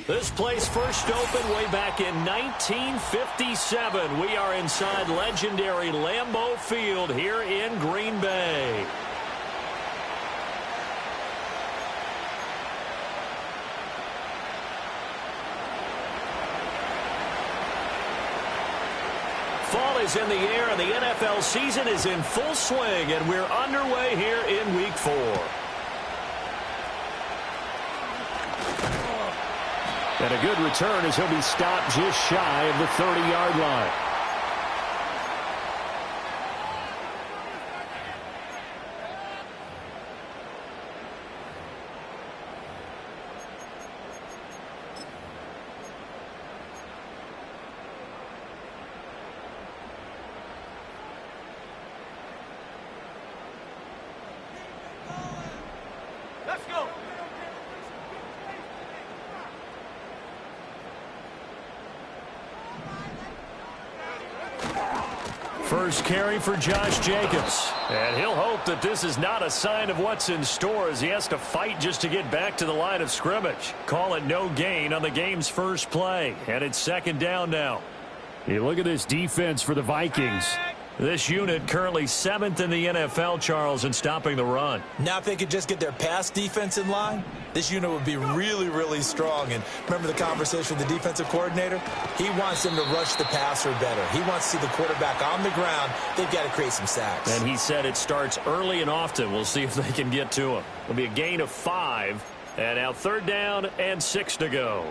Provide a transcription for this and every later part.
This place first opened way back in 1957. We are inside legendary Lambeau Field here in Green Bay. Fall is in the air, and the NFL season is in full swing, and we're underway here in Week 4. And a good return as he'll be stopped just shy of the 30-yard line. Let's go. First carry for Josh Jacobs. And he'll hope that this is not a sign of what's in store as he has to fight just to get back to the line of scrimmage. Call it no gain on the game's first play. And it's second down now. Hey, look at this defense for the Vikings. This unit currently 7th in the NFL, Charles, in stopping the run. Now if they could just get their pass defense in line, this unit would be really, really strong. And remember the conversation with the defensive coordinator? He wants them to rush the passer better. He wants to see the quarterback on the ground. They've got to create some sacks. And he said it starts early and often. We'll see if they can get to him. It'll be a gain of 5. And now 3rd down and 6 to go.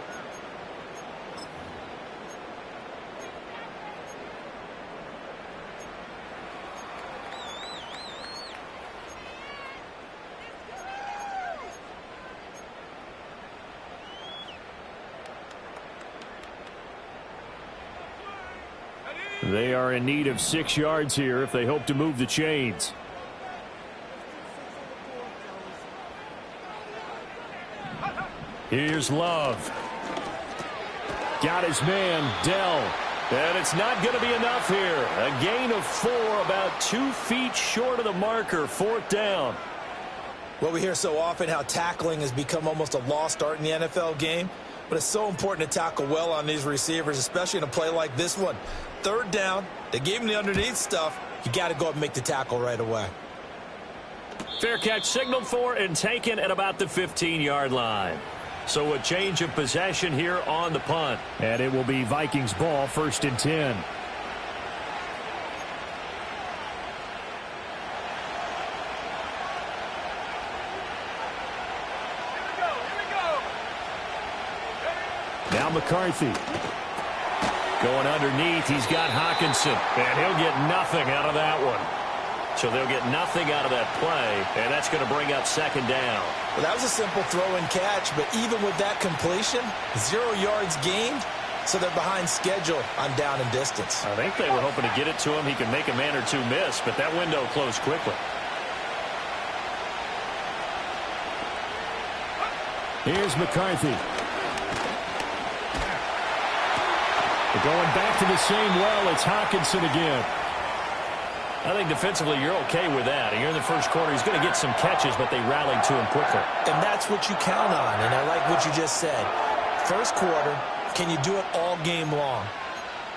They are in need of 6 yards here if they hope to move the chains. Here's Love. Got his man, Dell. And it's not going to be enough here. A gain of 4, about 2 feet short of the marker, 4th down. Well, we hear so often how tackling has become almost a lost art in the NFL game. But it's so important to tackle well on these receivers, especially in a play like this one. 3rd down, they gave him the underneath stuff. You got to go up and make the tackle right away. Fair catch signaled for and taken at about the 15-yard line. So a change of possession here on the punt. And it will be Vikings ball, 1st and 10. Now McCarthy. Going underneath, he's got Hockenson. And he'll get nothing out of that one. So they'll get nothing out of that play, and that's going to bring up 2nd down. Well, that was a simple throw and catch, but even with that completion, 0 yards gained, so they're behind schedule on down and distance. I think they were hoping to get it to him. He can make a man or 2 miss, but that window closed quickly. Here's McCarthy. They're going back to the same well. It's Hockenson again. I think defensively you're okay with that. And here in the first quarter, he's going to get some catches, but they rallied to him quickly. And that's what you count on, and I like what you just said. First quarter, can you do it all game long?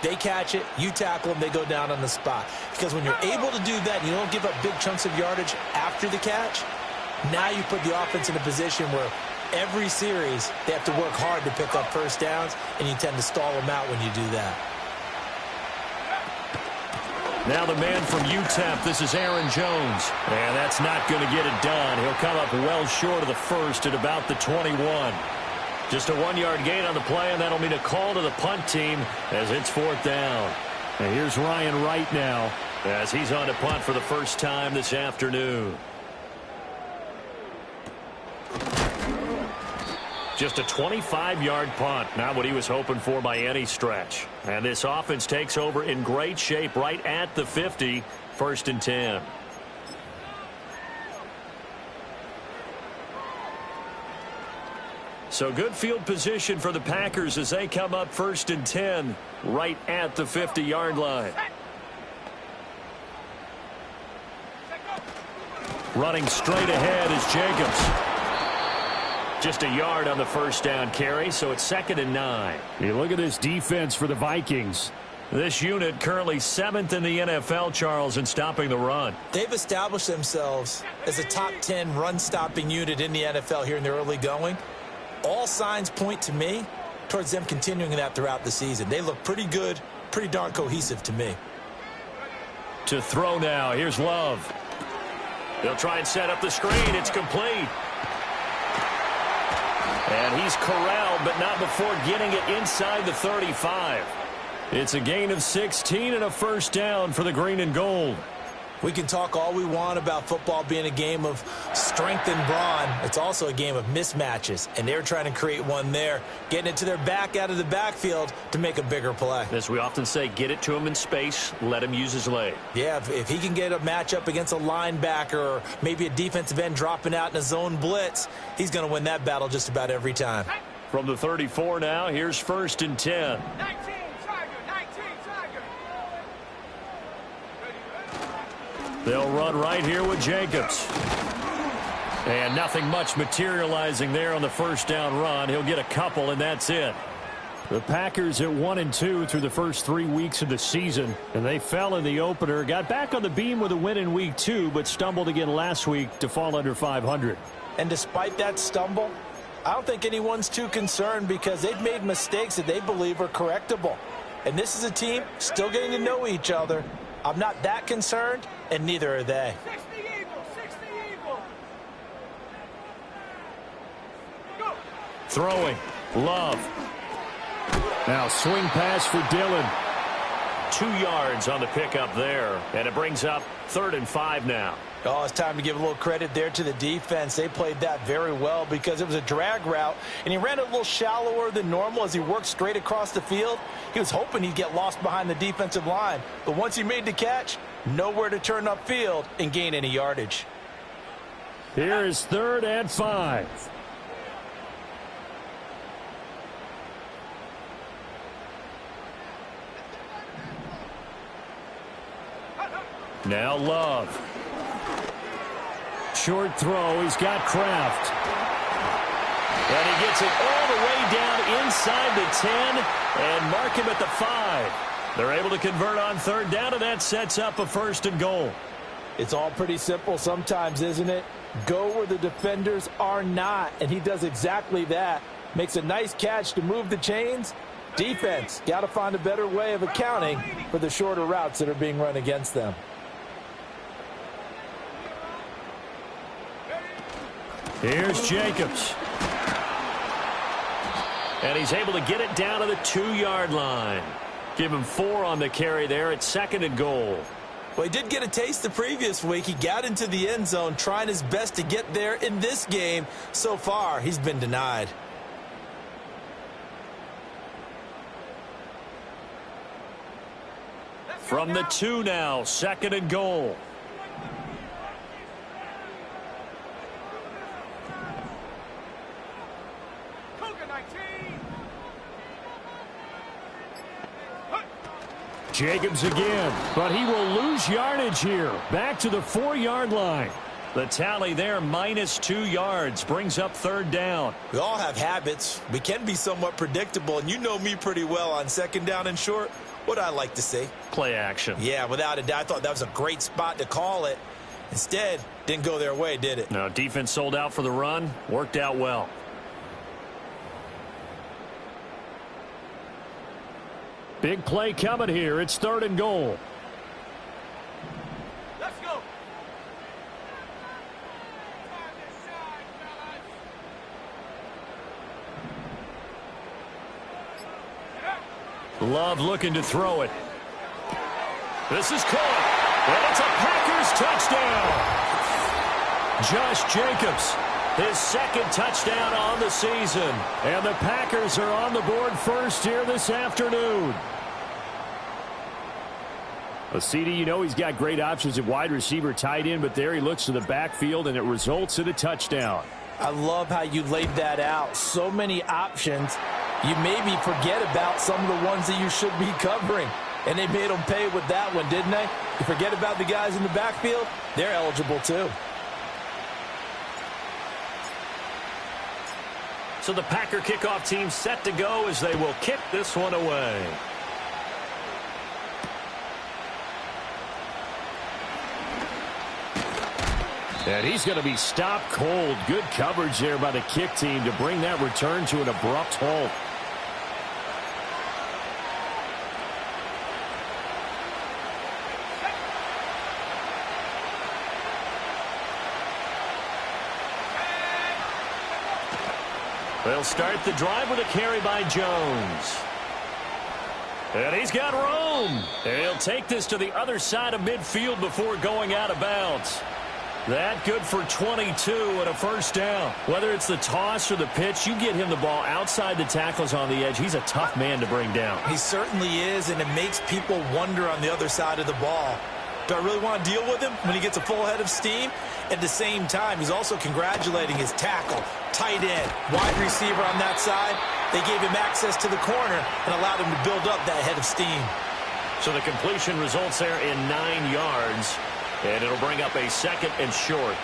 They catch it, you tackle them, they go down on the spot. Because when you're able to do that, you don't give up big chunks of yardage after the catch, now you put the offense in a position where every series they have to work hard to pick up 1st downs, and you tend to stall them out when you do that. Now the man from UTEP, this is Aaron Jones. And that's not going to get it done. He'll come up well short of the 1st at about the 21. Just a 1-yard gain on the play, and that'll mean a call to the punt team as it's 4th down. And here's Ryan Wright now as he's on to punt for the first time this afternoon. Just a 25-yard punt, not what he was hoping for by any stretch. And this offense takes over in great shape right at the 50, 1st and 10. So good field position for the Packers as they come up 1st and 10 right at the 50-yard line. Running straight ahead is Jacobs. Just a yard on the 1st down carry, so it's 2nd and 9. You look at this defense for the Vikings. This unit currently 7th in the NFL, Charles, in stopping the run. They've established themselves as a top 10 run-stopping unit in the NFL here in the early going. All signs point to me towards them continuing that throughout the season. They look pretty good, pretty darn cohesive to me. To throw now, here's Love. They'll try and set up the screen. It's complete. And he's corralled, but not before getting it inside the 35. It's a gain of 16 and a 1st down for the green and gold. We can talk all we want about football being a game of strength and brawn. It's also a game of mismatches, and they're trying to create one there, getting it to their back out of the backfield to make a bigger play. As we often say, get it to him in space, let him use his leg. Yeah, if he can get a matchup against a linebacker or maybe a defensive end dropping out in a zone blitz, he's going to win that battle just about every time. From the 34 now, here's 1st and 10. 19, Tiger. They'll run right here with Jacobs. And nothing much materializing there on the 1st down run. He'll get a couple, and that's it. The Packers at 1-2 through the first 3 weeks of the season, and they fell in the opener. Got back on the beam with a win in week 2, but stumbled again last week to fall under 500. And despite that stumble, I don't think anyone's too concerned because they've made mistakes that they believe are correctable. And this is a team still getting to know each other. I'm not that concerned, and neither are they. Throwing. Love. Now swing pass for Dillon. 2 yards on the pickup there, and it brings up 3rd and 5 now. Oh, it's time to give a little credit there to the defense. They played that very well because it was a drag route, and he ran a little shallower than normal as he worked straight across the field. He was hoping he'd get lost behind the defensive line, but once he made the catch, nowhere to turn upfield and gain any yardage. Here is 3rd and 5. Now Love. Short throw. He's got Kraft. And he gets it all the way down inside the 10 and mark him at the 5. They're able to convert on 3rd down, and that sets up a 1st and goal. It's all pretty simple sometimes, isn't it? Go where the defenders are not, and he does exactly that. Makes a nice catch to move the chains. Defense, got to find a better way of accounting for the shorter routes that are being run against them. Here's Jacobs. And he's able to get it down to the 2-yard line. Give him 4 on the carry there at 2nd and goal. Well, he did get a taste the previous week. He got into the end zone, trying his best to get there in this game. So far, he's been denied. From the 2 now, 2nd and goal. Jacobs again, but he will lose yardage here. Back to the 4-yard line. The tally there, -2 yards, brings up 3rd down. We all have habits. We can be somewhat predictable, and you know me pretty well on 2nd down and short. What I like to see? Play action. Yeah, without a doubt. I thought that was a great spot to call it. Instead, didn't go their way, did it? No, defense sold out for the run. Worked out well. Big play coming here. It's 3rd and goal. Let's go. Love looking to throw it. This is caught. And it's a Packers touchdown. Josh Jacobs, his 2nd touchdown on the season. And the Packers are on the board first here this afternoon. Well, CD, you know he's got great options at wide receiver, tight end, but there he looks to the backfield, and it results in a touchdown. I love how you laid that out. So many options. You maybe forget about some of the ones that you should be covering. And they made them pay with that one, didn't they? You forget about the guys in the backfield, they're eligible too. So the Packer kickoff team set to go as they will kick this one away. And he's going to be stopped cold. Good coverage there by the kick team to bring that return to an abrupt halt. They'll start the drive with a carry by Jones. And he's got room. And he'll take this to the other side of midfield before going out of bounds. That good for 22 and a 1st down. Whether it's the toss or the pitch, you get him the ball outside the tackles on the edge. He's a tough man to bring down. He certainly is, and it makes people wonder on the other side of the ball. Do I really want to deal with him when he gets a full head of steam? At the same time, he's also congratulating his tackle, tight end, wide receiver on that side. They gave him access to the corner and allowed him to build up that head of steam. So the completion results there in 9 yards. And it'll bring up a 2nd and short.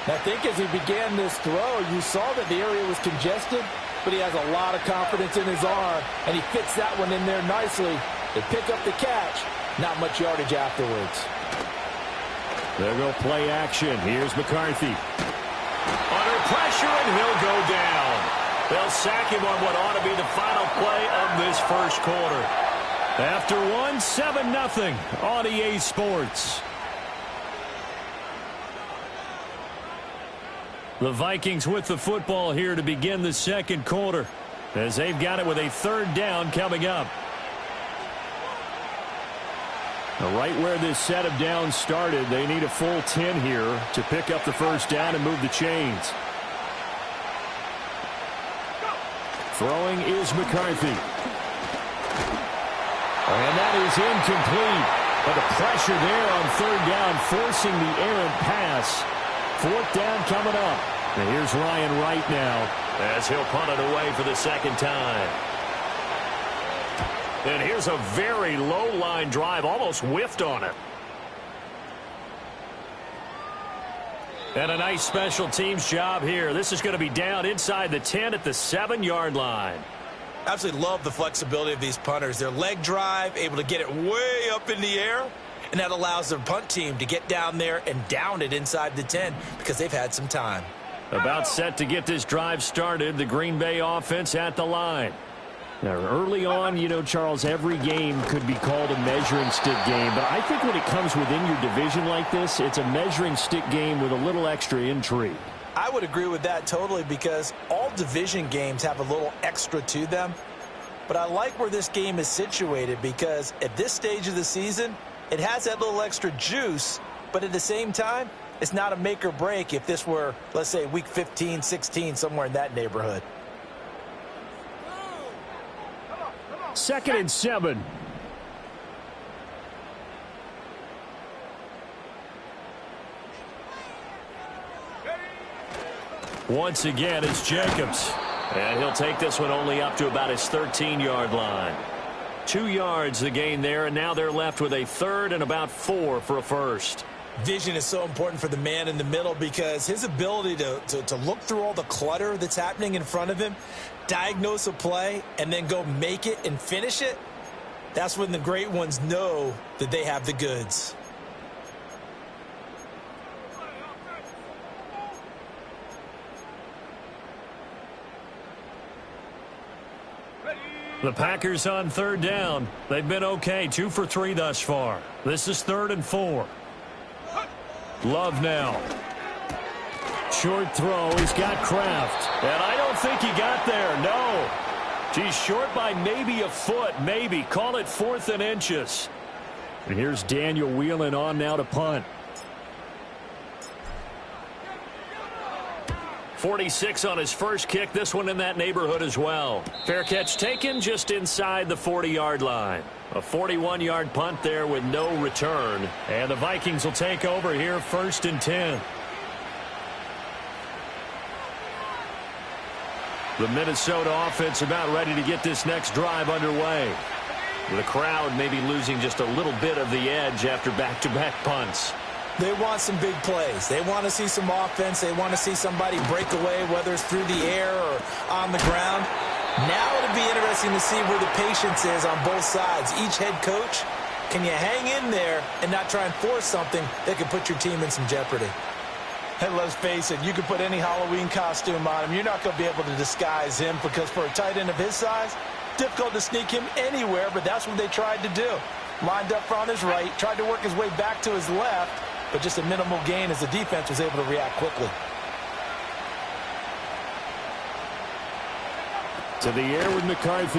I think as he began this throw, you saw that the area was congested, but he has a lot of confidence in his arm, and he fits that one in there nicely. They pick up the catch. Not much yardage afterwards. There go play action. Here's McCarthy. Under pressure, and he'll go down. They'll sack him on what ought to be the final play of this first quarter. After one, 7-0 on EA Sports. The Vikings with the football here to begin the second quarter, as they've got it with a third down coming up. Now, right where this set of downs started, they need a full 10 here to pick up the first down and move the chains. Throwing is McCarthy. And that is incomplete. But the pressure there on third down, forcing the errant pass. Fourth down coming up. And here's Ryan Wright now, as he'll punt it away for the second time. And here's a very low-line drive, almost whiffed on it. And a nice special teams job here. This is going to be down inside the 10 at the 7-yard line. Absolutely love the flexibility of these punters. Their leg drive, able to get it way up in the air, and that allows their punt team to get down there and down it inside the 10 because they've had some time. About set to get this drive started, the Green Bay offense at the line. Now, early on, you know, Charles, every game could be called a measuring stick game, but I think when it comes within your division like this, it's a measuring stick game with a little extra intrigue. I would agree with that totally because all division games have a little extra to them. But I like where this game is situated because at this stage of the season, it has that little extra juice, but at the same time, it's not a make or break if this were, let's say, week 15, 16, somewhere in that neighborhood. 2nd and 7. Once again, it's Jacobs. And he'll take this one only up to about his 13-yard line. 2 yards the gain there, and now they're left with a third and about 4 for a first. Vision is so important for the man in the middle because his ability to look through all the clutter that's happening in front of him, diagnose a play, and then go make it and finish it, that's when the great ones know that they have the goods. The Packers on third down. They've been okay, 2 for 3 thus far. This is 3rd and 4. Love now. Short throw. He's got Kraft. And I don't think he got there. No. He's short by maybe a foot. Maybe. Call it 4th and inches. And here's Daniel Whelan on now to punt. 46 on his first kick. This one in that neighborhood as well. Fair catch taken just inside the 40-yard line. A 41-yard punt there with no return. And the Vikings will take over here 1st and 10. The Minnesota offense about ready to get this next drive underway. The crowd maybe losing just a little bit of the edge after back-to-back punts. They want some big plays. They want to see some offense. They want to see somebody break away, whether it's through the air or on the ground. Now it'll be interesting to see where the patience is on both sides. Each head coach, can you hang in there and not try and force something that could put your team in some jeopardy? And let's face it, you can put any Halloween costume on him. You're not going to be able to disguise him because for a tight end of his size, difficult to sneak him anywhere, but that's what they tried to do. Lined up on his right, tried to work his way back to his left, but just a minimal gain as the defense was able to react quickly. To the air with McCarthy.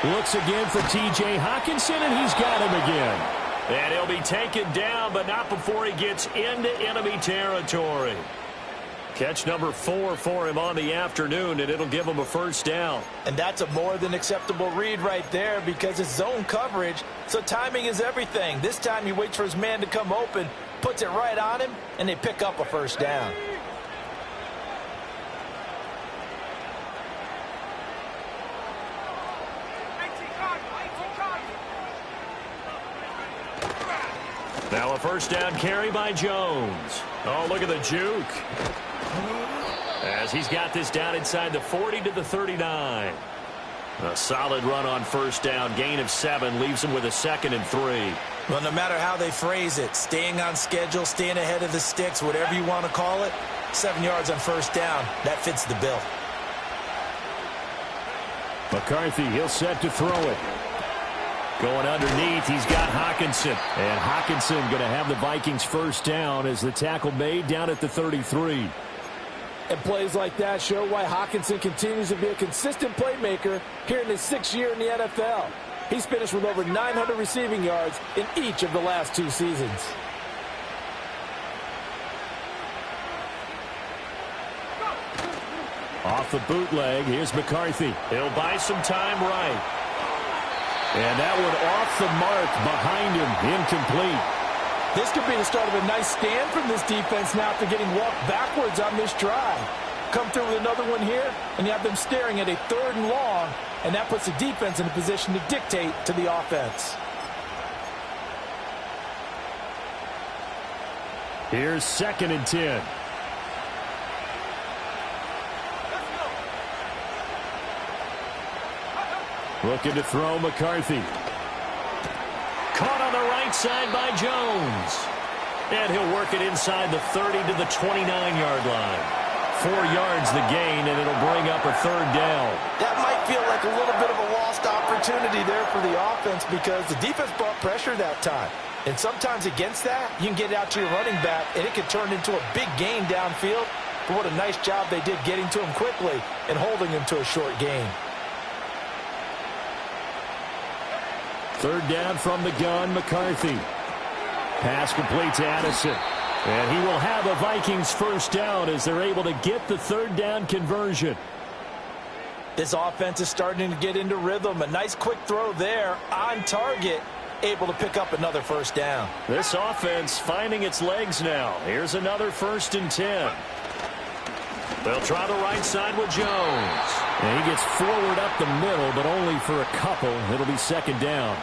Looks again for T.J. Hockenson, and he's got him again. And he'll be taken down, but not before he gets into enemy territory. Catch number 4 for him on the afternoon, and it'll give him a first down. And that's a more than acceptable read right there because it's zone coverage, so timing is everything. This time he waits for his man to come open, puts it right on him, and they pick up a first down. Now a first down carry by Jones. Oh, look at the juke. as he's got this down inside the 40 to the 39. A solid run on first down. Gain of 7 leaves him with a 2nd and 3. Well, no matter how they phrase it, staying on schedule, staying ahead of the sticks, whatever you want to call it, 7 yards on first down, that fits the bill. McCarthy, he'll set to throw it. Going underneath, he's got Hockenson. And Hockenson going to have the Vikings first down as the tackle made down at the 33. And plays like that show why Hockenson continues to be a consistent playmaker here in his 6th year in the NFL. He's finished with over 900 receiving yards in each of the last 2 seasons. Off the bootleg, here's McCarthy. He'll buy some time right. And that one off the mark behind him, incomplete. This could be the start of a nice stand from this defense now after getting walked backwards on this drive. Come through with another one here, and you have them staring at a 3rd and long, and that puts the defense in a position to dictate to the offense. Here's 2nd and 10. Looking to throw McCarthy. Caught on the right side by Jones. And he'll work it inside the 30 to the 29-yard line. 4 yards the gain, and it'll bring up a 3rd down. That might feel like a little bit of a lost opportunity there for the offense because the defense brought pressure that time. And sometimes against that, you can get it out to your running back, and it can turn into a big gain downfield. But what a nice job they did getting to him quickly and holding him to a short gain. 3rd down from the gun, McCarthy. Pass complete to Addison. And he will have a Vikings first down as they're able to get the 3rd down conversion. This offense is starting to get into rhythm. A nice quick throw there on target, able to pick up another first down. This offense finding its legs now. Here's another 1st and 10. They'll try the right side with Jones. And he gets forward up the middle, but only for a couple. It'll be 2nd down.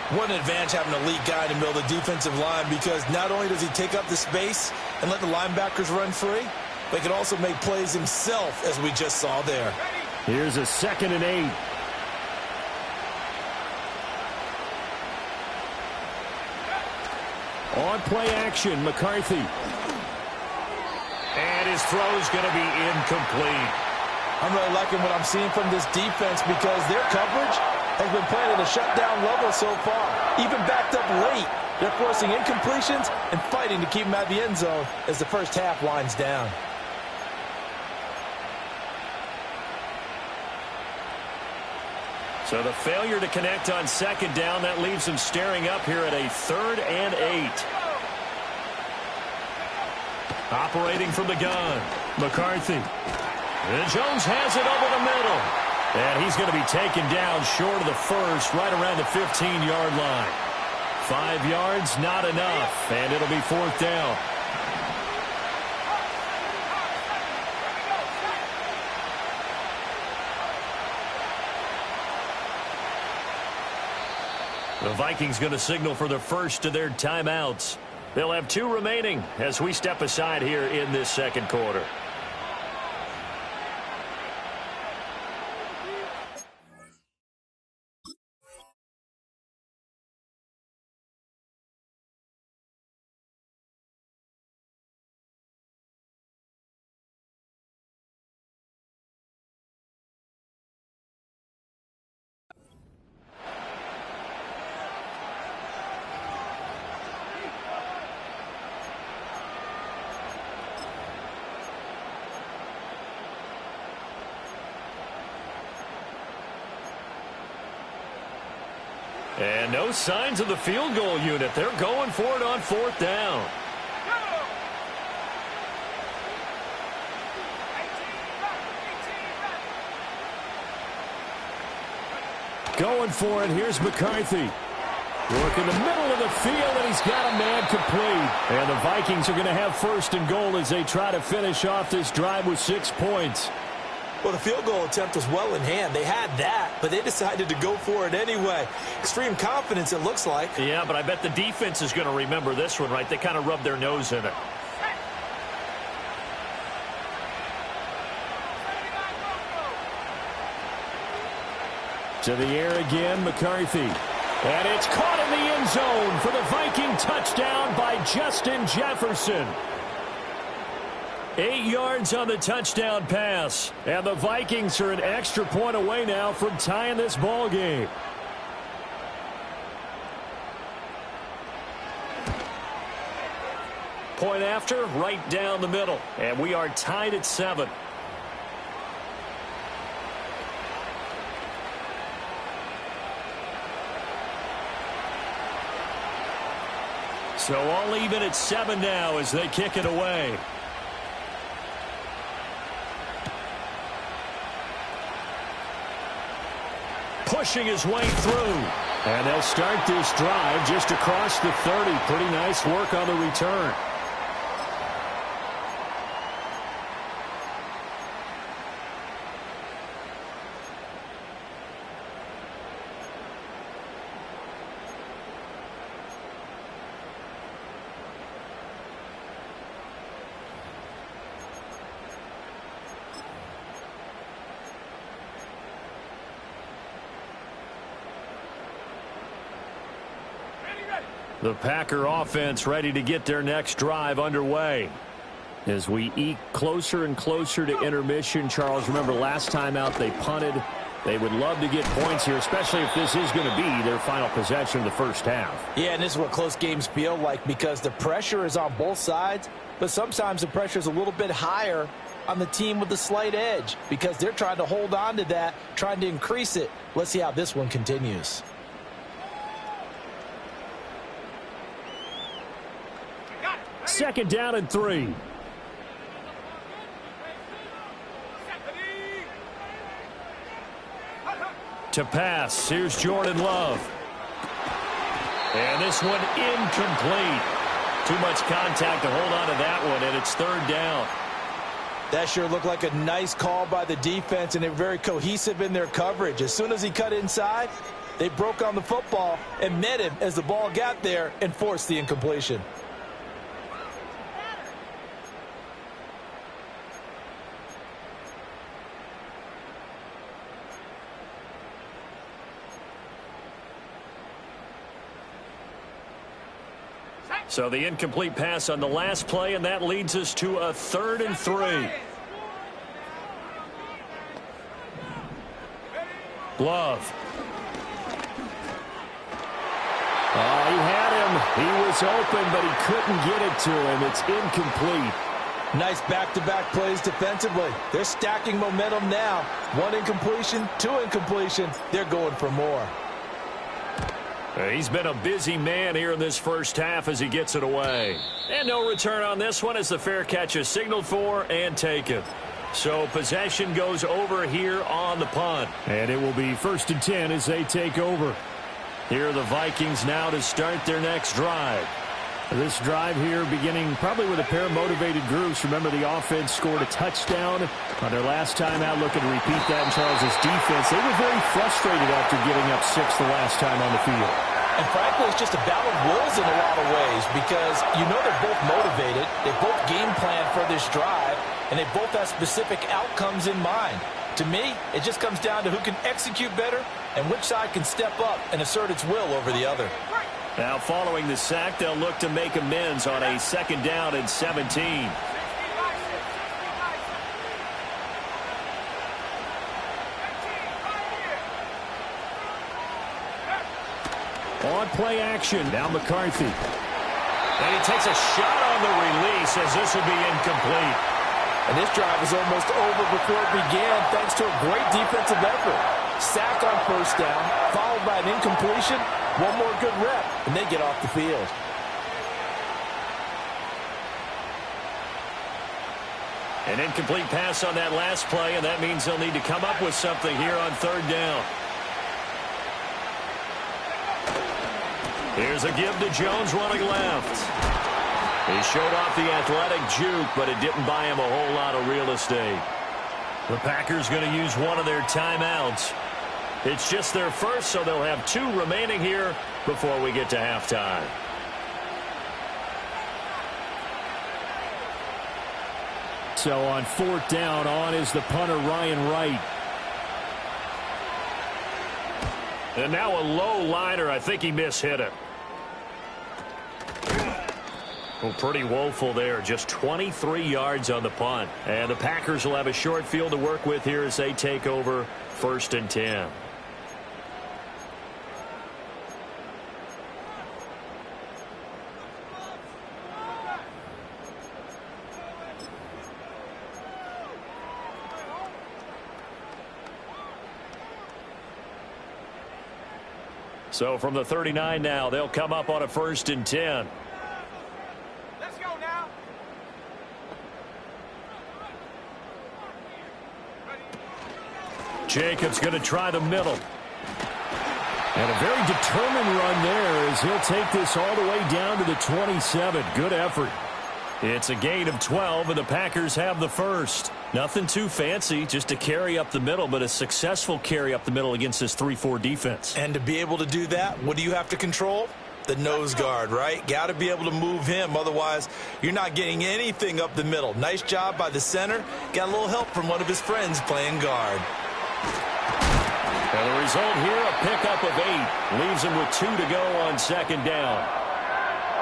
What an advantage having a lead guy in the middle of the defensive line because not only does he take up the space and let the linebackers run free, but he can also make plays himself, as we just saw there. Here's a 2nd and 8. On play action, McCarthy. And his throw's going to be incomplete. I'm really liking what I'm seeing from this defense because their coverage has been playing at a shutdown level so far. Even backed up late, they're forcing incompletions and fighting to keep them out of the end zone as the first half winds down. So the failure to connect on 2nd down, that leaves them staring up here at a 3rd and 8. Operating from the gun, McCarthy. And Jones has it over the middle. And he's going to be taken down short of the first, right around the 15-yard line. 5 yards, not enough, and it'll be 4th down. The Vikings going to signal for the first of their timeouts. They'll have 2 remaining as we step aside here in this 2nd quarter. And no signs of the field goal unit. They're going for it on 4th down. Going for it. Here's McCarthy. Working the middle of the field, and he's got a man complete. And the Vikings are going to have 1st and goal as they try to finish off this drive with 6 points. Well, the field goal attempt was well in hand. They had that, but they decided to go for it anyway. Extreme confidence, it looks like. Yeah, but I bet the defense is going to remember this one, right? They kind of rubbed their nose in it. To the air again, McCarthy. And it's caught in the end zone for the Viking touchdown by Justin Jefferson. 8 yards on the touchdown pass. And the Vikings are an extra point away now from tying this ball game. Point after, right down the middle. And we are tied at 7. So all even at 7 now as they kick it away. Pushing his way through. And they'll start this drive just across the 30. Pretty nice work on the return. The Packer offense ready to get their next drive underway. As we eke closer and closer to intermission, Charles, remember last time out they punted. They would love to get points here, especially if this is going to be their final possession of the first half. Yeah, and this is what close games feel like because the pressure is on both sides, but sometimes the pressure is a little bit higher on the team with the slight edge because they're trying to hold on to that, trying to increase it. Let's see how this one continues. Second down and 3. To pass, here's Jordan Love. And this one incomplete. Too much contact to hold on to that one, and it's 3rd down. That sure looked like a nice call by the defense, and they're very cohesive in their coverage. As soon as he cut inside, they broke on the football and met him as the ball got there and forced the incompletion. So the incomplete pass on the last play, and that leads us to a 3rd and 3. Love. Oh, he had him. He was open, but he couldn't get it to him. It's incomplete. Nice back-to-back plays defensively. They're stacking momentum now. 1 incompletion, 2 incompletions. They're going for more. He's been a busy man here in this first half as he gets it away. And no return on this one as the fair catch is signaled for and taken. So possession goes over here on the punt. And it will be 1st and 10 as they take over. Here are the Vikings now to start their next drive. This drive here beginning probably with a pair of motivated groups. Remember, the offense scored a touchdown on their last time out. Looking to repeat that in Charles's defense. They were very frustrated after giving up 6 the last time on the field. And frankly, it's just a battle of wills in a lot of ways because you know they're both motivated. They both game plan for this drive, and they both have specific outcomes in mind. To me, it just comes down to who can execute better and which side can step up and assert its will over the other. Now, following the sack, they'll look to make amends on a 2nd down and 17. On play action, now McCarthy. And he takes a shot on the release as this will be incomplete. And this drive was almost over before it began thanks to a great defensive effort. Sack on 1st down, followed by an incompletion. One more good rep, and they get off the field. An incomplete pass on that last play, and that means they'll need to come up with something here on 3rd down. Here's a give to Jones running left. He showed off the athletic juke, but it didn't buy him a whole lot of real estate. The Packers going to use one of their timeouts. It's just their first, so they'll have 2 remaining here before we get to halftime. So on 4th down, on is the punter Ryan Wright. And now a low liner. I think he mishit it. Well, pretty woeful there. Just 23 yards on the punt. And the Packers will have a short field to work with here as they take over 1st and 10. So from the 39 now, they'll come up on a 1st and 10. Let's go now. Jacobs going to try the middle. And a very determined run there as he'll take this all the way down to the 27. Good effort. It's a gain of 12, and the Packers have the first. Nothing too fancy, just a carry up the middle, but a successful carry up the middle against this 3-4 defense. And to be able to do that, what do you have to control? The nose guard, right? Got to be able to move him. Otherwise, you're not getting anything up the middle. Nice job by the center. Got a little help from one of his friends playing guard. And the result here, a pickup of 8. Leaves him with 2 to go on 2nd down.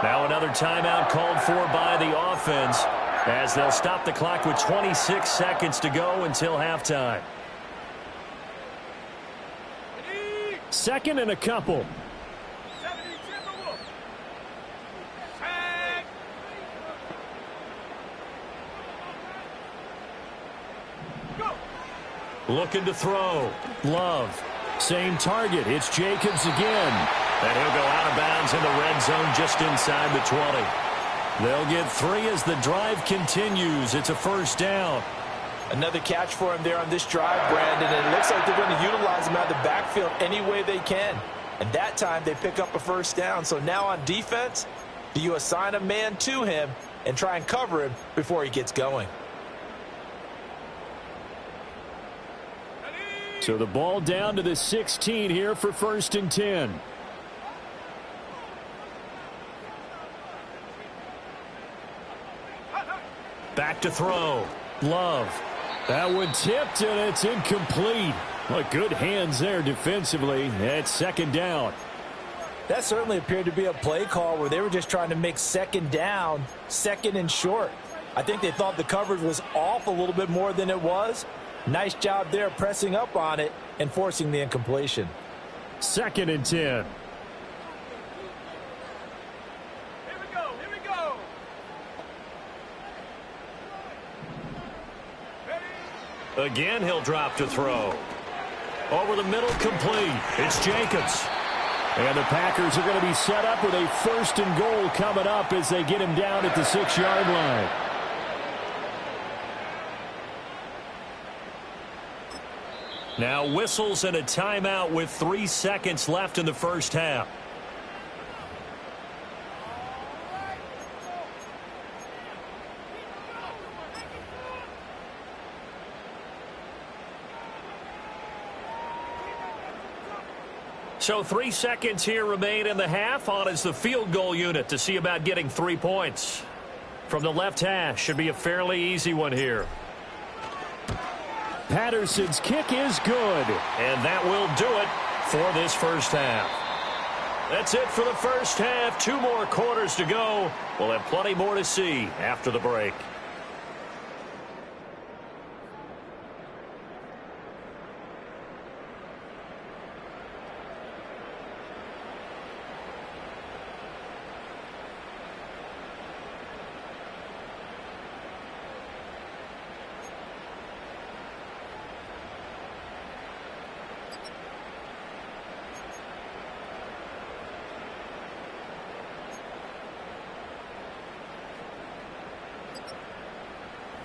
Now another timeout called for by the offense as they'll stop the clock with 26 seconds to go until halftime. 2nd and a couple. Looking to throw. Love. Same target. It's Jacobs again. And he'll go out of bounds in the red zone just inside the 20. They'll get 3 as the drive continues. It's a 1st down. Another catch for him there on this drive, Brandon. And it looks like they're going to utilize him out of the backfield any way they can. And that time they pick up a 1st down. So now on defense, do you assign a man to him and try and cover him before he gets going? So the ball down to the 16 here for 1st and 10. Back to throw. Love. That one tipped, and it's incomplete. Well, good hands there defensively. It's 2nd down. That certainly appeared to be a play call where they were just trying to make 2nd down, 2nd and short. I think they thought the coverage was off a little bit more than it was. Nice job there pressing up on it and forcing the incompletion. 2nd and 10. Here we go. Here we go. Again, he'll drop to throw. Over the middle, complete. It's Jacobs. And the Packers are going to be set up with a 1st and goal coming up as they get him down at the 6-yard line. Now whistles and a timeout with 3 seconds left in the 1st half. So 3 seconds here remain in the half. On is the field goal unit to see about getting 3 points. From the left hash, should be a fairly easy one here. Patterson's kick is good. And that will do it for this 1st half. That's it for the 1st half. 2 more quarters to go. We'll have plenty more to see after the break.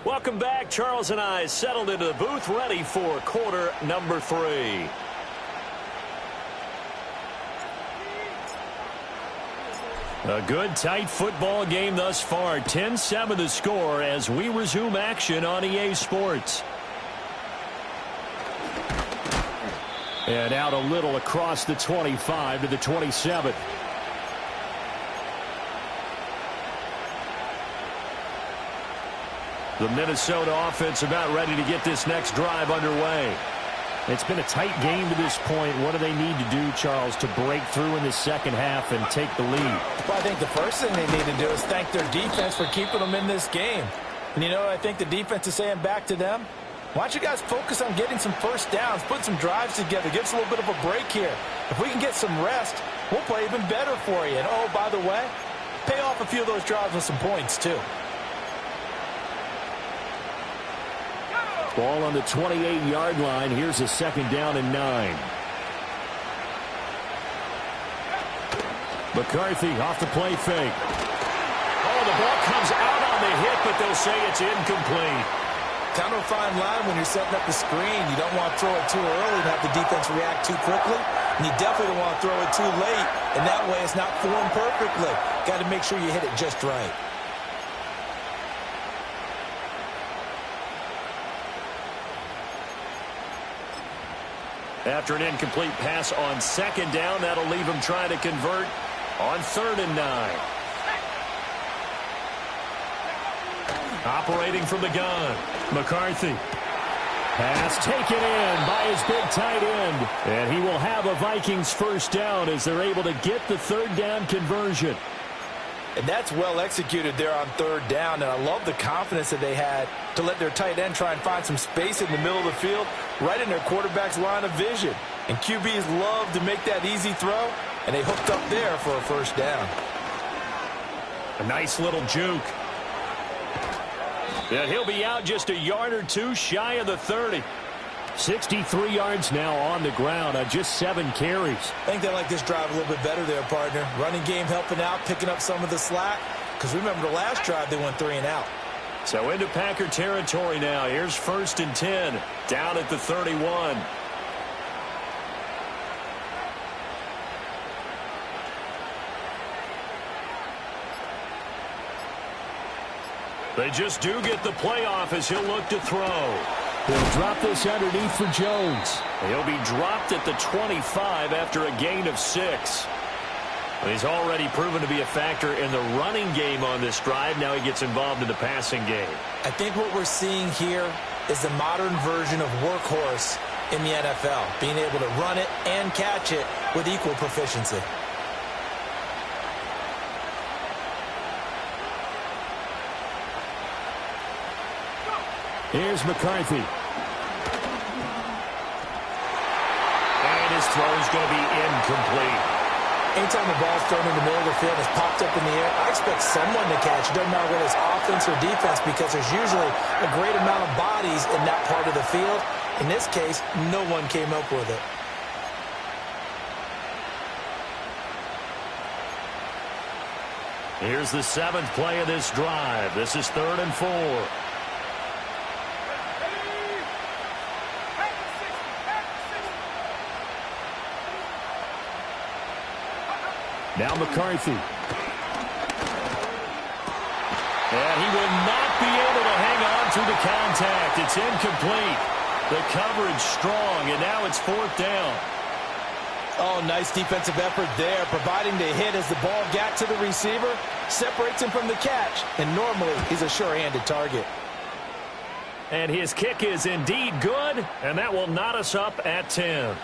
Welcome back. Charles and I settled into the booth, ready for quarter number 3. A good, tight football game thus far. 10-7 the score as we resume action on EA Sports. And out a little across the 25 to the 27. The Minnesota offense about ready to get this next drive underway. It's been a tight game to this point. What do they need to do, Charles, to break through in the second half and take the lead? Well, I think the first thing they need to do is thank their defense for keeping them in this game. And you know what I think the defense is saying back to them? Why don't you guys focus on getting some first downs, put some drives together, give us a little bit of a break here. If we can get some rest, we'll play even better for you. And, oh, by the way, pay off a few of those drives with some points, too. Ball on the 28-yard line. Here's a second down and 9. McCarthy off the play fake. Oh, the ball comes out on the hit, but they'll say it's incomplete. Kind of a fine line when you're setting up the screen. You don't want to throw it too early and have the defense react too quickly. And you definitely don't want to throw it too late, and that way it's not formed perfectly. Got to make sure you hit it just right. After an incomplete pass on second down, that'll leave him trying to convert on 3rd and 9. Operating from the gun, McCarthy. Pass taken in by his big tight end. And he will have a Vikings first down as they're able to get the 3rd down conversion. And that's well executed there on 3rd down. And I love the confidence that they had to let their tight end try and find some space in the middle of the field, right in their quarterback's line of vision. And QBs love to make that easy throw, and they hooked up there for a first down. A nice little juke. And he'll be out just a yard or two shy of the 30. 63 yards now on the ground on just 7 carries. I think they like this drive a little bit better there, partner. Running game helping out, picking up some of the slack. Because remember the last drive, they went 3 and out. So into Packer territory now. Here's 1st and 10, down at the 31. They just do get the playoff as he'll look to throw. He'll drop this underneath for Jones. He'll be dropped at the 25 after a gain of 6. He's already proven to be a factor in the running game on this drive. Now he gets involved in the passing game. I think what we're seeing here is the modern version of workhorse in the NFL, being able to run it and catch it with equal proficiency. Here's McCarthy. And his throw is going to be incomplete. Anytime the ball's thrown in the middle of the field and it's popped up in the air, I expect someone to catch. It doesn't matter whether it's offense or defense because there's usually a great amount of bodies in that part of the field. In this case, no one came up with it. Here's the 7th play of this drive. This is 3rd and 4. Now McCarthy. And he will not be able to hang on through the contact. It's incomplete. The coverage strong, and now it's 4th down. Oh, nice defensive effort there, providing the hit as the ball got to the receiver, separates him from the catch, and normally he's a sure-handed target. And his kick is indeed good, and that will knot us up at 10.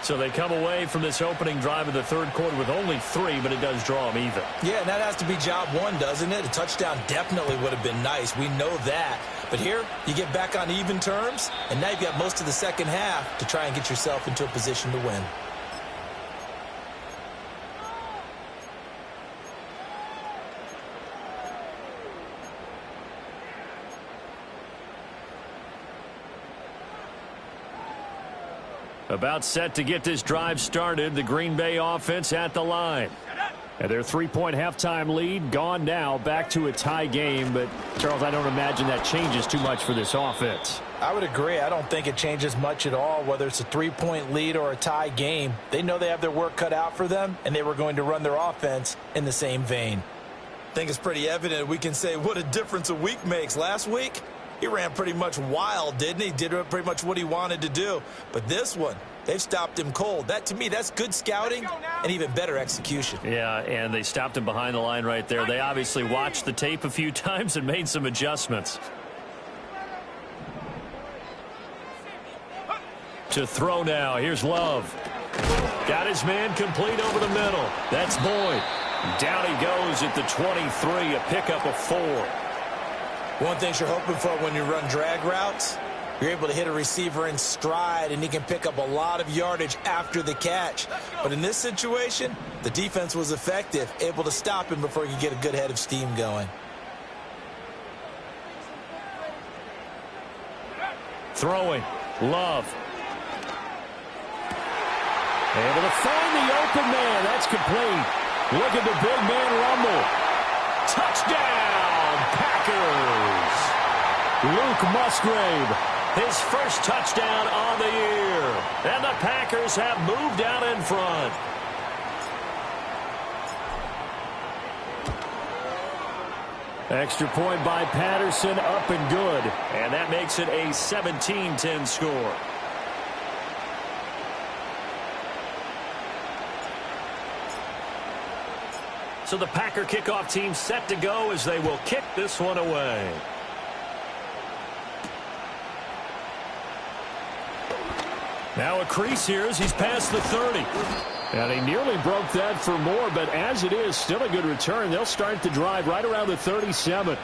So they come away from this opening drive of the 3rd quarter with only 3, but it does draw them even. Yeah, and that has to be job 1, doesn't it? A touchdown definitely would have been nice. We know that. But here, you get back on even terms, and now you've got most of the second half to try and get yourself into a position to win. About set to get this drive started. The Green Bay offense at the line. And their 3-point halftime lead gone now, back to a tie game. But, Charles, I don't imagine that changes too much for this offense. I would agree. I don't think it changes much at all, whether it's a 3-point lead or a tie game. They know they have their work cut out for them, and they were going to run their offense in the same vein. I think it's pretty evident we can say what a difference a week makes. Last week, he ran pretty much wild, didn't he? Did pretty much what he wanted to do. But this one, they've stopped him cold. That, to me, that's good scouting and even better execution. Yeah, and they stopped him behind the line right there. They obviously watched the tape a few times and made some adjustments. To throw now. Here's Love. Got his man complete over the middle. That's Boyd. Down he goes at the 23, a pickup of 4. One thing you're hoping for when you run drag routes, you're able to hit a receiver in stride, and he can pick up a lot of yardage after the catch. But in this situation, the defense was effective, able to stop him before he could get a good head of steam going. Throwing. Love. Able to find the open man. That's complete. Look at the big man rumble. Touchdown, Packers. Luke Musgrave, his first touchdown on the year. And the Packers have moved out in front. Extra point by Patterson, up and good. And that makes it a 17-10 score. So the Packer kickoff team set to go as they will kick this one away. Now a crease here as he's past the 30. And he nearly broke that for more, but as it is, still a good return. They'll start the drive right around the 37.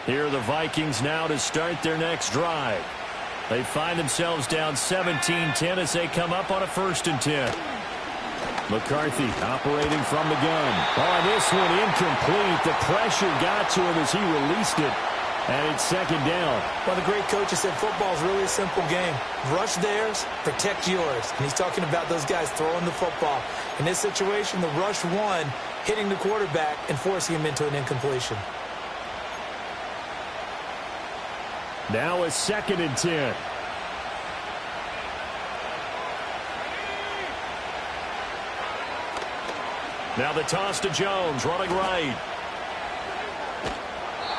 Here are the Vikings now to start their next drive. They find themselves down 17-10 as they come up on a 1st and 10. McCarthy operating from the gun. Oh, this one incomplete. The pressure got to him as he released it. And it's 2nd down. One of the great coaches said football is really a simple game. Rush theirs, protect yours. And he's talking about those guys throwing the football. In this situation, the rush one, hitting the quarterback and forcing him into an incompletion. Now a 2nd and 10. Now the toss to Jones, running right.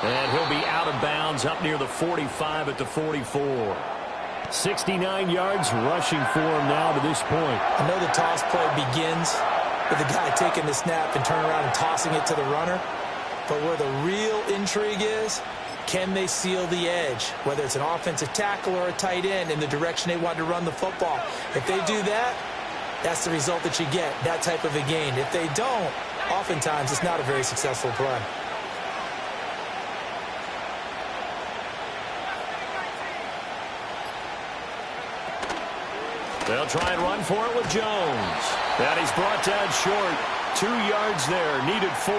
And he'll be out of bounds up near the 45 at the 44. 69 yards rushing for him now to this point. I know the toss play begins with the guy taking the snap and turning around and tossing it to the runner. But where the real intrigue is, can they seal the edge, whether it's an offensive tackle or a tight end, in the direction they want to run the football? If they do that, that's the result that you get, that type of a gain. If they don't, oftentimes it's not a very successful play. They'll try and run for it with Jones. And he's brought down short. 2 yards there, needed 4.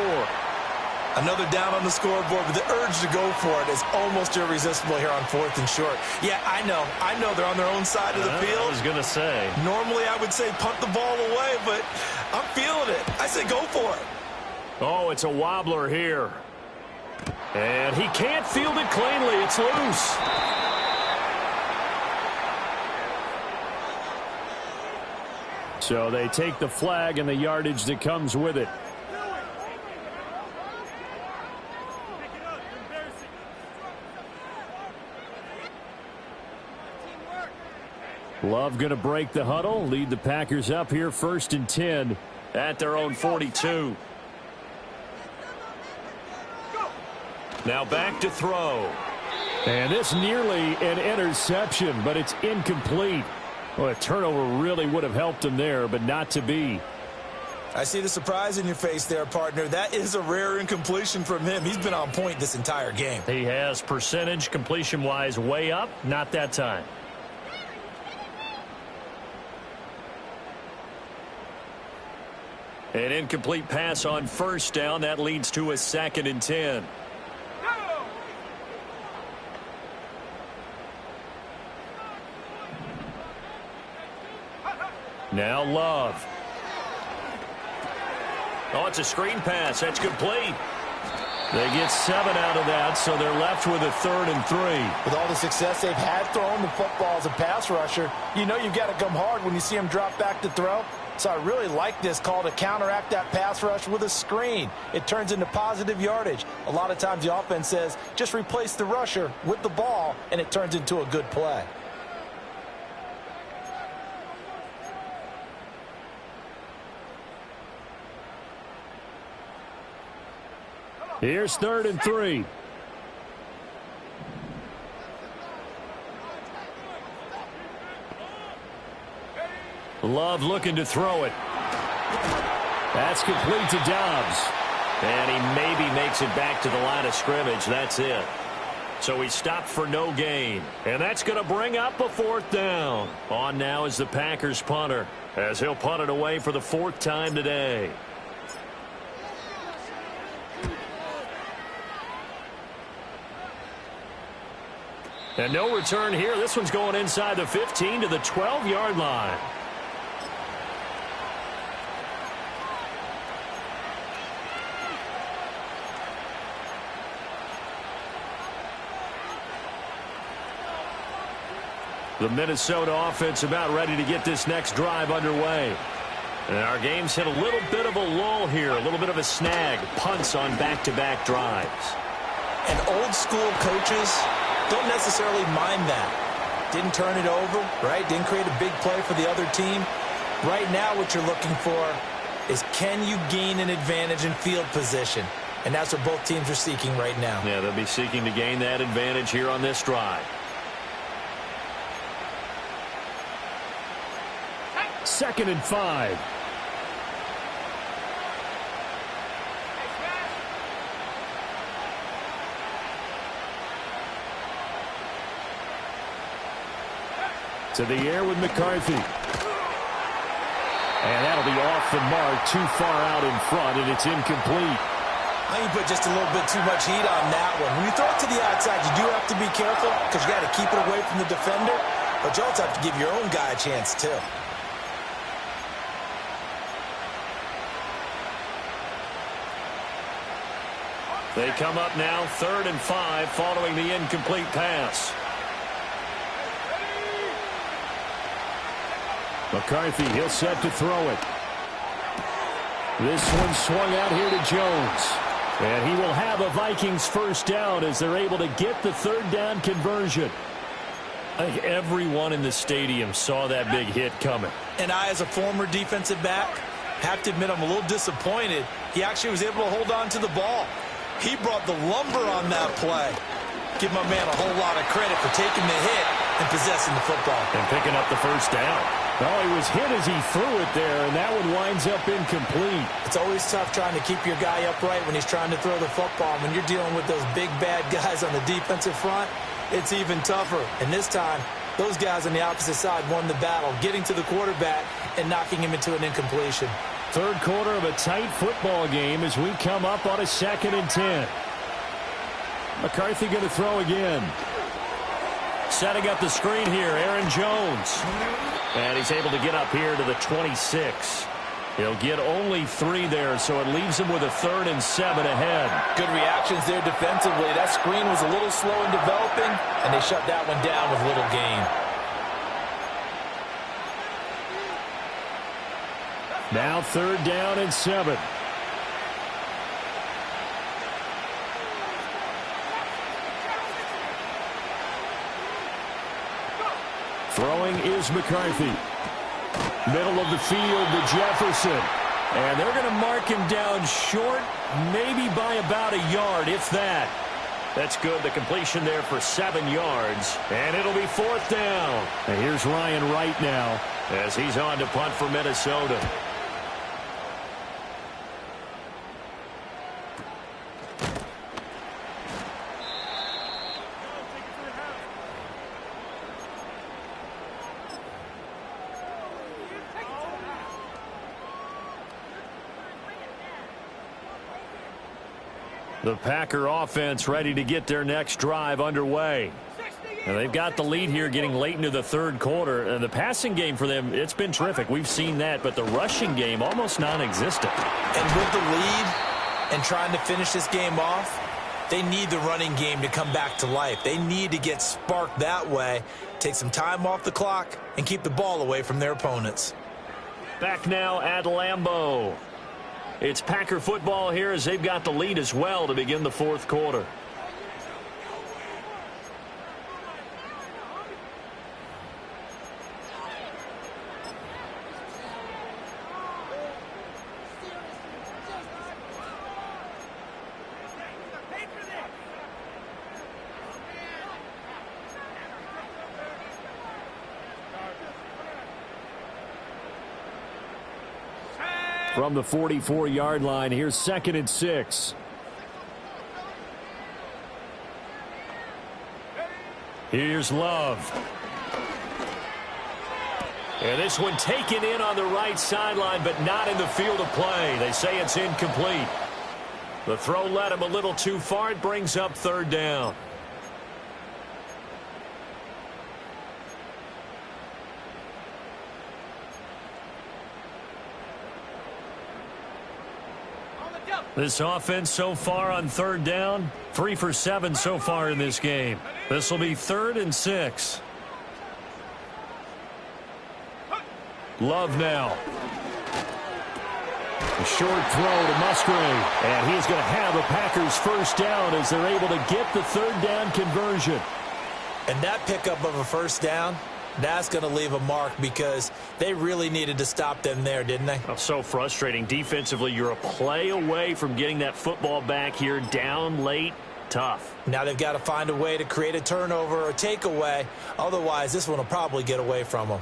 Another down on the scoreboard, but the urge to go for it is almost irresistible here on 4th and short. Yeah, I know they're on their own side of the field. I was going to say. Normally I would say punt the ball away, but I'm feeling it. I say go for it. Oh, it's a wobbler here. And he can't field it cleanly. It's loose. So they take the flag and the yardage that comes with it. Love going to break the huddle, lead the Packers up here 1st and 10 at their own 42. Now back to throw. And this nearly an interception, but it's incomplete. Well, a turnover really would have helped him there, but not to be. I see the surprise in your face there, partner. That is a rare incompletion from him. He's been on point this entire game. He has percentage completion-wise way up, not that time. An incomplete pass on 1st down. That leads to a 2nd and 10. Now Love. Oh, it's a screen pass. That's complete. They get 7 out of that, so they're left with a 3rd and 3. With all the success they've had throwing the football as a pass rusher, you know you've got to come hard when you see him drop back to throw. So I really like this call to counteract that pass rush with a screen. It turns into positive yardage. A lot of times the offense says, just replace the rusher with the ball, and it turns into a good play. Here's 3rd and 3. Love looking to throw it. That's complete to Dobbs. And he maybe makes it back to the line of scrimmage. That's it. So he stopped for no gain. And that's going to bring up a 4th down. On now is the Packers punter, as he'll punt it away for the 4th time today. And no return here. This one's going inside the 15 to the 12-yard line. The Minnesota offense about ready to get this next drive underway. And our game's hit a little bit of a lull here, a little bit of a snag. Punts on back-to-back drives. And old school coaches don't necessarily mind that. Didn't turn it over, right? Didn't create a big play for the other team. Right now what you're looking for is, can you gain an advantage in field position? And that's what both teams are seeking right now. Yeah, they'll be seeking to gain that advantage here on this drive. 2nd and 5. To the air with McCarthy. And that'll be off the mark, too far out in front, and it's incomplete. I think you put just a little bit too much heat on that one. When you throw it to the outside, you do have to be careful because you got to keep it away from the defender, but you also have to give your own guy a chance too. They come up now, 3rd and 5, following the incomplete pass. McCarthy, he'll set to throw it. This one swung out here to Jones. And he will have a Vikings 1st down as they're able to get the 3rd down conversion. I think everyone in the stadium saw that big hit coming. And I, as a former defensive back, have to admit I'm a little disappointed. He actually was able to hold on to the ball. He brought the lumber on that play. Give my man a whole lot of credit for taking the hit and possessing the football. And picking up the 1st down. Well, he was hit as he threw it there, and that one winds up incomplete. It's always tough trying to keep your guy upright when he's trying to throw the football. When you're dealing with those big, bad guys on the defensive front, it's even tougher. And this time, those guys on the opposite side won the battle, getting to the quarterback and knocking him into an incompletion. 3rd quarter of a tight football game as we come up on a 2nd and 10. McCarthy going to throw again. Setting up the screen here, Aaron Jones. And he's able to get up here to the 26. He'll get only 3 there, so it leaves him with a 3rd and 7 ahead. Good reactions there defensively. That screen was a little slow in developing, and they shut that one down with little gain. Now 3rd down and 7. Throwing is McCarthy. Middle of the field to Jefferson. And they're going to mark him down short, maybe by about a yard, if that. That's good. The completion there for 7 yards. And it'll be 4th down. And here's Ryan Wright now as he's on to punt for Minnesota. The Packer offense ready to get their next drive underway. And they've got the lead here getting late into the 3rd quarter. And the passing game for them, it's been terrific. We've seen that, but the rushing game almost non-existent. And with the lead and trying to finish this game off, they need the running game to come back to life. They need to get sparked that way, take some time off the clock, and keep the ball away from their opponents. Back now at Lambeau. It's Packer football here as they've got the lead as well to begin the 4th quarter. From the 44-yard line, here's 2nd and 6. Here's Love. And this one taken in on the right sideline, but not in the field of play. They say it's incomplete. The throw led him a little too far. It brings up 3rd down. This offense so far on 3rd down, 3 for 7 so far in this game. This will be 3rd and 6. Love now. A short throw to Musgrave. And he's going to have a Packers 1st down as they're able to get the 3rd down conversion. And that pickup of a 1st down, that's going to leave a mark because they really needed to stop them there, didn't they? Oh, so frustrating. Defensively, you're a play away from getting that football back here down late. Tough. Now they've got to find a way to create a turnover or takeaway. Otherwise, this one will probably get away from them.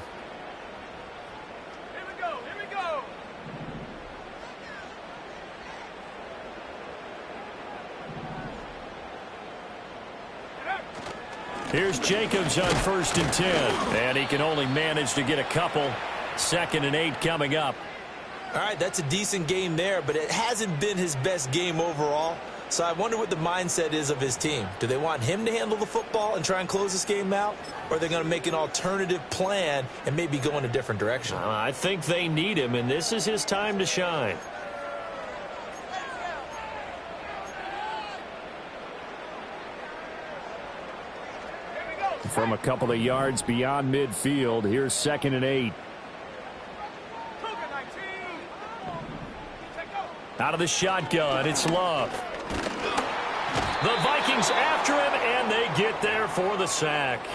Here we go. Here we go. Here's Jacobs on 1st and 10. And he can only manage to get a couple. 2nd and 8 coming up. All right, that's a decent game there, but it hasn't been his best game overall. So I wonder what the mindset is of his team. Do they want him to handle the football and try and close this game out? Or are they going to make an alternative plan and maybe go in a different direction? I think they need him, and this is his time to shine. From a couple of yards beyond midfield, here's 2nd and 8. Out of the shotgun, it's Love. The Vikings after him, and they get there for the sack.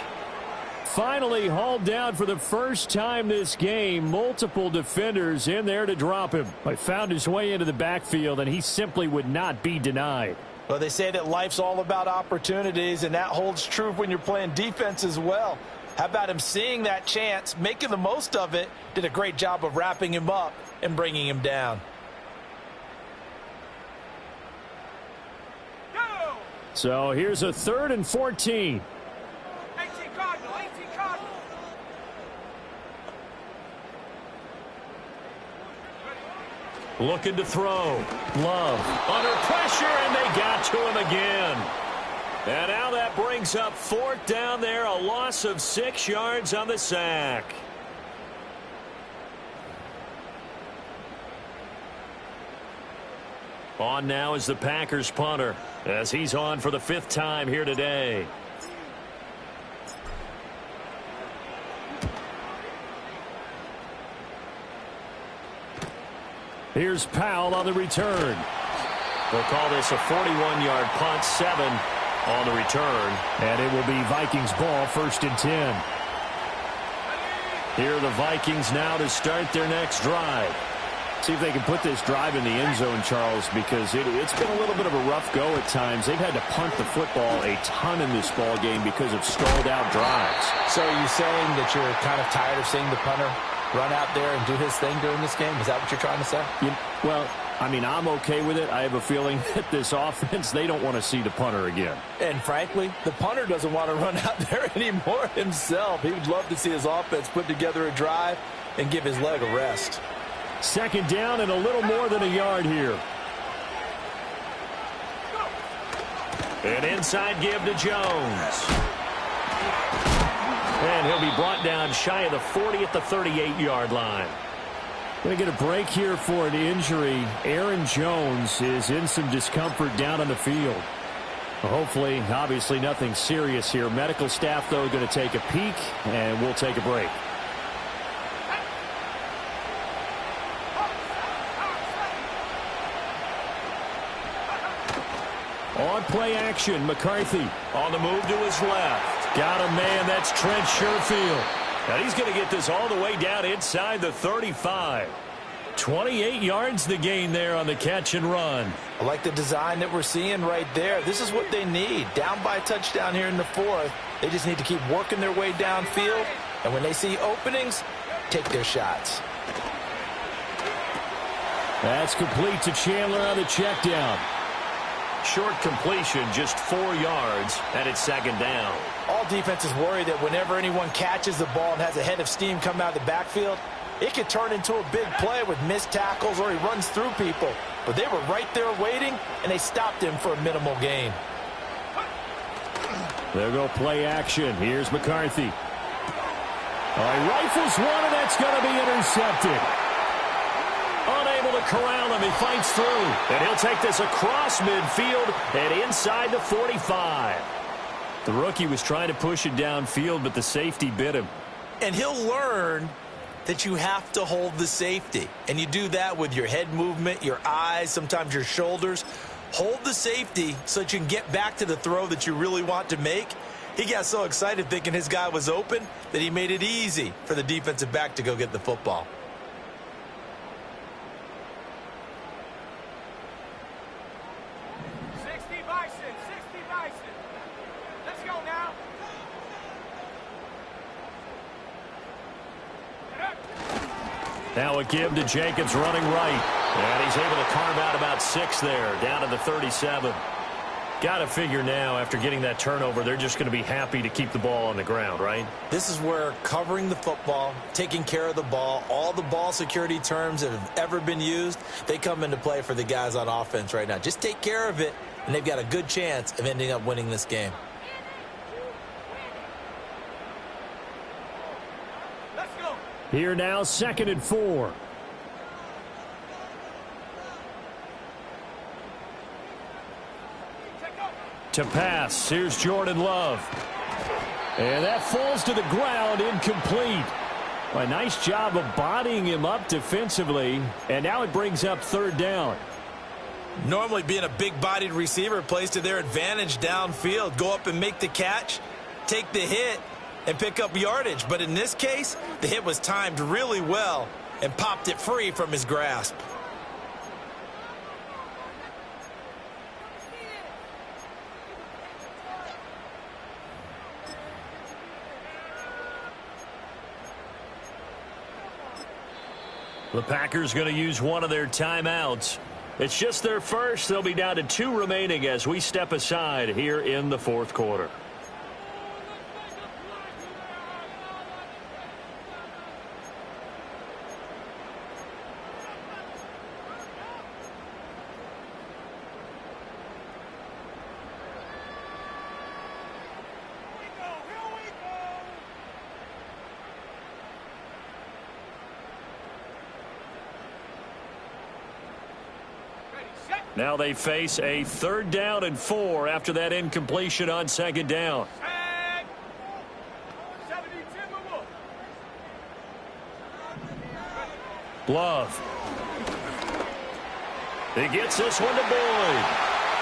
Finally hauled down for the first time this game. Multiple defenders in there to drop him. But found his way into the backfield, and he simply would not be denied. Well, they say that life's all about opportunities, and that holds true when you're playing defense as well. How about him seeing that chance, making the most of it, did a great job of wrapping him up and bringing him down. So here's a 3rd and 14. 18 Cardinal, 18 Cardinal. Looking to throw. Love under pressure, and they got to him again. And now that brings up 4th down there, a loss of 6 yards on the sack. On now is the Packers punter, as he's on for the 5th time here today. Here's Powell on the return. They'll call this a 41-yard punt, 7 on the return. And it will be Vikings ball, 1st and 10. Here are the Vikings now to start their next drive. See if they can put this drive in the end zone, Charles, because it's been a little bit of a rough go at times. They've had to punt the football a ton in this ball game because of stalled-out drives. So are you saying that you're kind of tired of seeing the punter run out there and do his thing during this game? Is that what you're trying to say? Well, I mean, I'm okay with it. I have a feeling that this offense, they don't want to see the punter again. And frankly, the punter doesn't want to run out there anymore himself. He would love to see his offense put together a drive and give his leg a rest. 2nd down and a little more than a yard here. An inside give to Jones. And he'll be brought down shy of the 40 at the 38-yard line. Going to get a break here for an injury. Aaron Jones is in some discomfort down on the field. Hopefully, obviously nothing serious here. Medical staff, though, going to take a peek, and we'll take a break. On play action, McCarthy on the move to his left. Got a man, that's Trent Sherfield. And he's going to get this all the way down inside the 35. 28 yards the gain there on the catch and run. I like the design that we're seeing right there. This is what they need. Down by a touchdown here in the 4th. They just need to keep working their way downfield. And when they see openings, take their shots. That's complete to Chandler on the check down. Short completion, just 4 yards, and it's second down. All defenses worry that whenever anyone catches the ball and has a head of steam come out of the backfield, it could turn into a big play with missed tackles or he runs through people. But they were right there waiting, and they stopped him for a minimal gain. They'll go play action. Here's McCarthy. He rifles one, and that's going to be intercepted. Unable to corral him. He fights through. And he'll take this across midfield and inside the 45. The rookie was trying to push it downfield, but the safety bit him. And he'll learn that you have to hold the safety. And you do that with your head movement, your eyes, sometimes your shoulders. Hold the safety so that you can get back to the throw that you really want to make. He got so excited thinking his guy was open that he made it easy for the defensive back to go get the football. Now a give to Jacobs running right. And he's able to carve out about 6 there, down to the 37. Got to figure now, after getting that turnover, they're just going to be happy to keep the ball on the ground, right? This is where covering the football, taking care of the ball, all the ball security terms that have ever been used, they come into play for the guys on offense right now. Just take care of it, and they've got a good chance of ending up winning this game. Here now, 2nd and 4. To pass, here's Jordan Love. And that falls to the ground, incomplete. A nice job of bodying him up defensively, and now it brings up 3rd down. Normally being a big-bodied receiver plays to their advantage downfield. Go up and make the catch, take the hit, and pick up yardage. But in this case, the hit was timed really well and popped it free from his grasp. The Packers going to use one of their timeouts. It's just their first. They'll be down to 2 remaining as we step aside here in the 4th quarter. Now they face a 3rd down and 4 after that incompletion on 2nd down. Love. He gets this one to Boyd.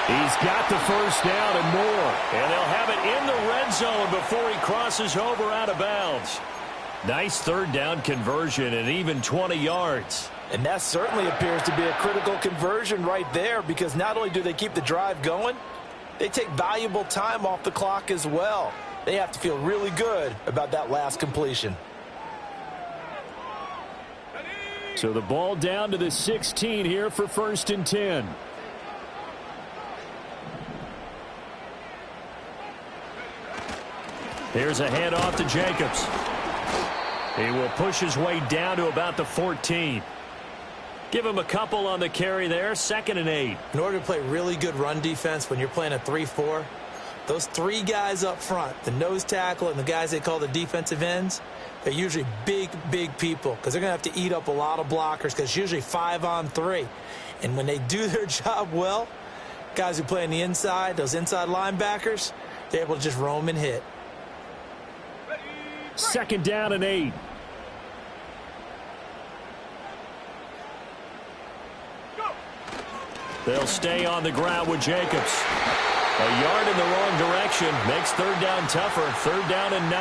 He's got the 1st down and more. And they'll have it in the red zone before he crosses over out of bounds. Nice 3rd down conversion and even 20 yards. And that certainly appears to be a critical conversion right there, because not only do they keep the drive going, they take valuable time off the clock as well. They have to feel really good about that last completion. So the ball down to the 16 here for 1st and 10. Here's a handoff to Jacobs. He will push his way down to about the 14. Give him a couple on the carry there, 2nd and 8. In order to play really good run defense when you're playing a 3-4, those 3 guys up front, the nose tackle and the guys they call the defensive ends, they're usually big, big people because they're going to have to eat up a lot of blockers because it's usually 5-on-3. And when they do their job well, guys who play on the inside, those inside linebackers, they're able to just roam and hit. 2nd down and 8. They'll stay on the ground with Jacobs. A yard in the wrong direction makes 3rd down tougher. 3rd down and 9.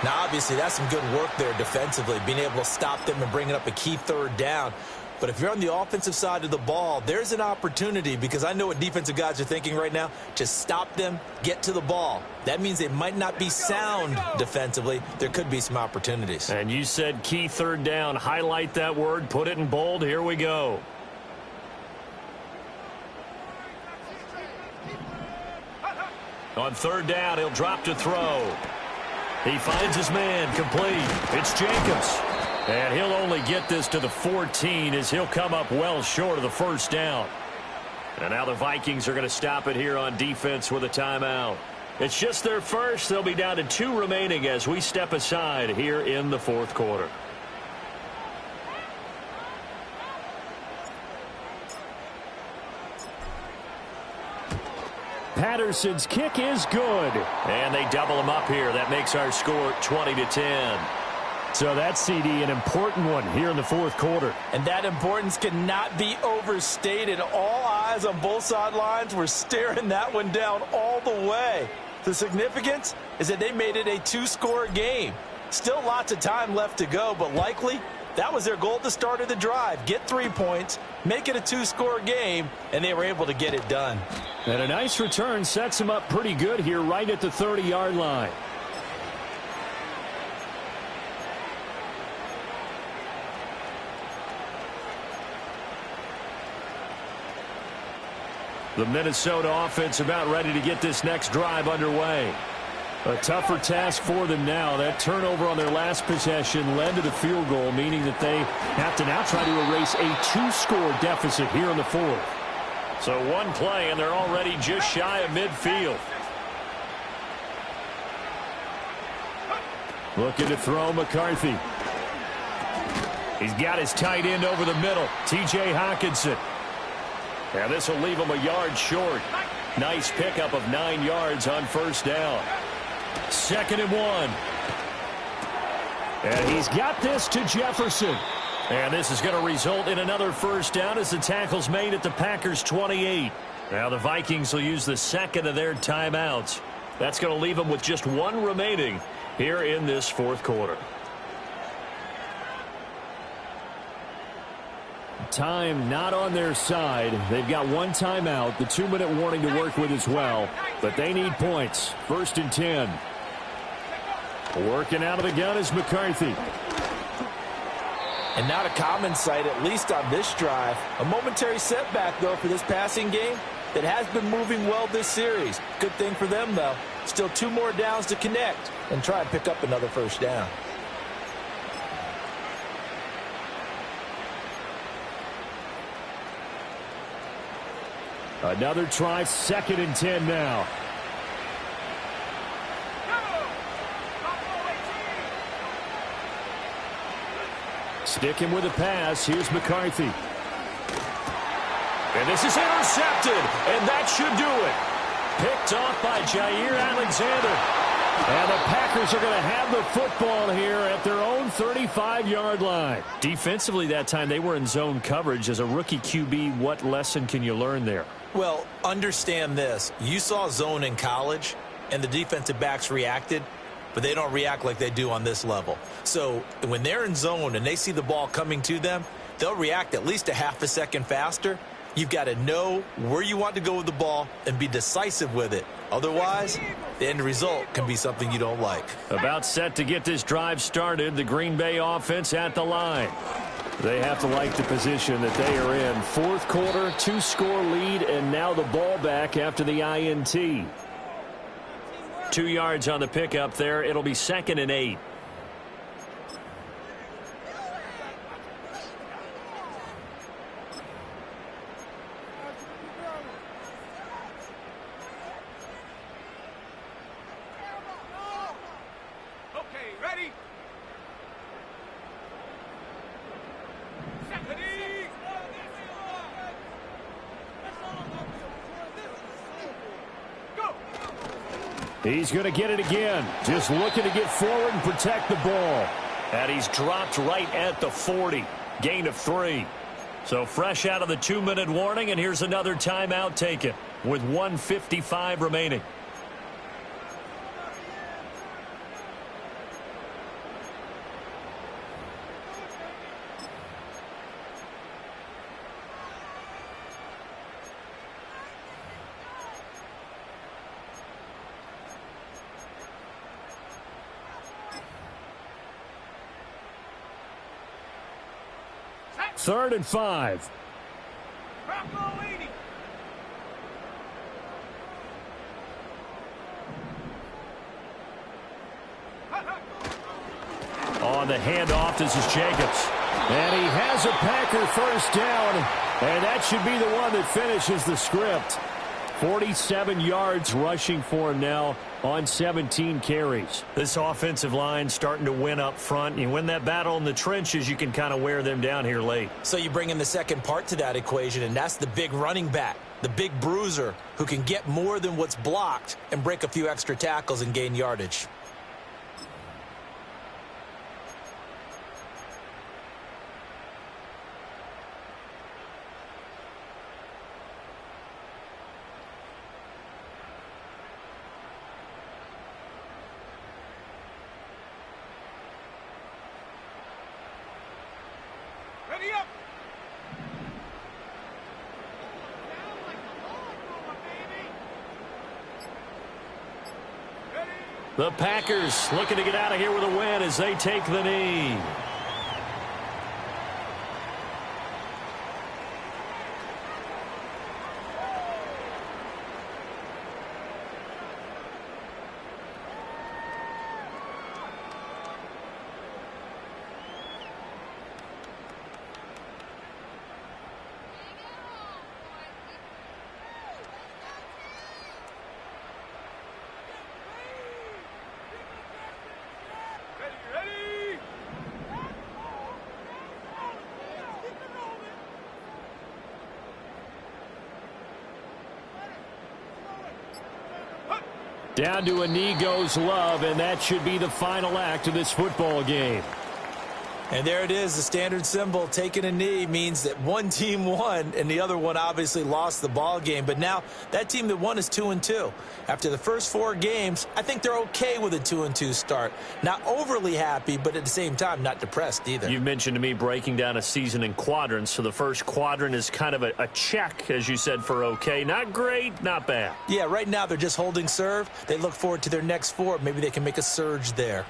Now, obviously, that's some good work there defensively, being able to stop them and bringing up a key 3rd down. But if you're on the offensive side of the ball, there's an opportunity, because I know what defensive guys are thinking right now. Just stop them, get to the ball. That means they might not be sound defensively. There could be some opportunities. And you said key 3rd down. Highlight that word, put it in bold. Here we go. On third down, he'll drop to throw. He finds his man, complete. It's Jacobs. And he'll only get this to the 14 as he'll come up well short of the first down. And now the Vikings are going to stop it here on defense with a timeout. It's just their first. They'll be down to 2 remaining as we step aside here in the fourth quarter. Patterson's kick is good. And they double him up here. That makes our score 20-10. So that's, CD, an important one here in the fourth quarter. And that importance cannot be overstated. All eyes on both sidelines were staring that one down all the way. The significance is that they made it a 2-score game. Still lots of time left to go, but likely that was their goal at the start of the drive. Get 3 points, make it a 2-score game, and they were able to get it done. And a nice return sets them up pretty good here right at the 30-yard line. The Minnesota offense about ready to get this next drive underway. A tougher task for them now. That turnover on their last possession led to the field goal, meaning that they have to now try to erase a 2-score deficit here in the fourth. So one play, and they're already just shy of midfield. Looking to throw McCarthy. He's got his tight end over the middle, T.J. Hockenson. And this will leave him a yard short. Nice pickup of 9 yards on first down. 2nd and 1. And he's got this to Jefferson. And this is going to result in another first down as the tackle's made at the Packers' 28. Now the Vikings will use the second of their timeouts. That's going to leave them with just 1 remaining here in this fourth quarter. Time not on their side. They've got 1 timeout, the 2-minute warning to work with as well. But they need points. 1st and 10. Working out of the gun is McCarthy. And not a common sight, at least on this drive. A momentary setback, though, for this passing game that has been moving well this series. Good thing for them, though. Still 2 more downs to connect and try and pick up another first down. Another try, 2nd and 10 now. Sticking with the pass, here's McCarthy. And this is intercepted, and that should do it. Picked off by Jair Alexander. And the Packers are going to have the football here at their own 35-yard line. Defensively that time, they were in zone coverage. As a rookie QB, what lesson can you learn there? Well, understand this. You saw zone in college, and the defensive backs reacted, but they don't react like they do on this level. So when they're in zone and they see the ball coming to them, they'll react at least a half a second faster. You've got to know where you want to go with the ball and be decisive with it. Otherwise, the end result can be something you don't like. About set to get this drive started, the Green Bay offense at the line. They have to like the position that they are in. Fourth quarter, 2-score lead, and now the ball back after the INT. 2 yards on the pickup there. It'll be 2nd and 8. He's going to get it again. Just looking to get forward and protect the ball. And he's dropped right at the 40. Gain of 3. So fresh out of the 2-minute warning, and here's another timeout taken with 1:55 remaining. Third and 5. on the handoff. This is Jacobs. And he has a Packer first down, and that should be the one that finishes the script. 47 yards rushing for him now on 17 carries. This offensive line starting to win up front. You win that battle in the trenches, you can kind of wear them down here late. So you bring in the second part to that equation, and that's the big running back, the big bruiser who can get more than what's blocked and break a few extra tackles and gain yardage. The Packers looking to get out of here with a win as they take the knee. Down to a knee goes Love, and that should be the final act of this football game. And there it is, the standard symbol. Taking a knee means that one team won and the other one obviously lost the ball game. But now that team that won is 2-2. After the first 4 games, I think they're okay with a 2-2 start. Not overly happy, but at the same time, not depressed either. You've mentioned to me breaking down a season in quadrants. So the first quadrant is kind of a check, as you said, for okay. Not great, not bad. Yeah, right now they're just holding serve. They look forward to their next 4. Maybe they can make a surge there.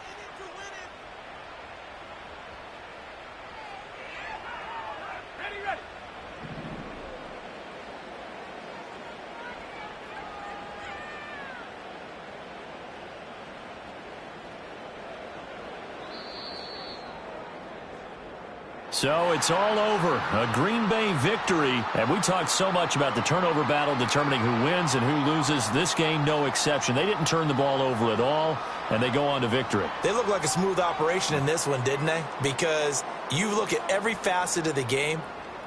So it's all over. A Green Bay victory. And we talked so much about the turnover battle determining who wins and who loses. This game, no exception. They didn't turn the ball over at all, and they go on to victory. They look like a smooth operation in this one, didn't they? Because you look at every facet of the game,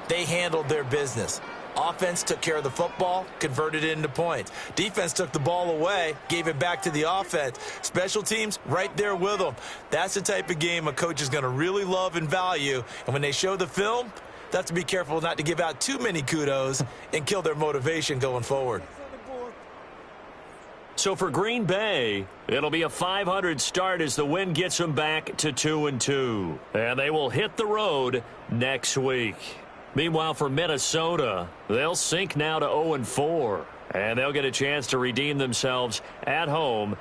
they handled their business. Offense took care of the football, converted it into points. Defense took the ball away, gave it back to the offense. Special teams, right there with them. That's the type of game a coach is going to really love and value. And when they show the film, they have to be careful not to give out too many kudos and kill their motivation going forward. So for Green Bay, it'll be a .500 start as the win gets them back to 2-2. And they will hit the road next week. Meanwhile, for Minnesota, they'll sink now to 0-4, and they'll get a chance to redeem themselves at home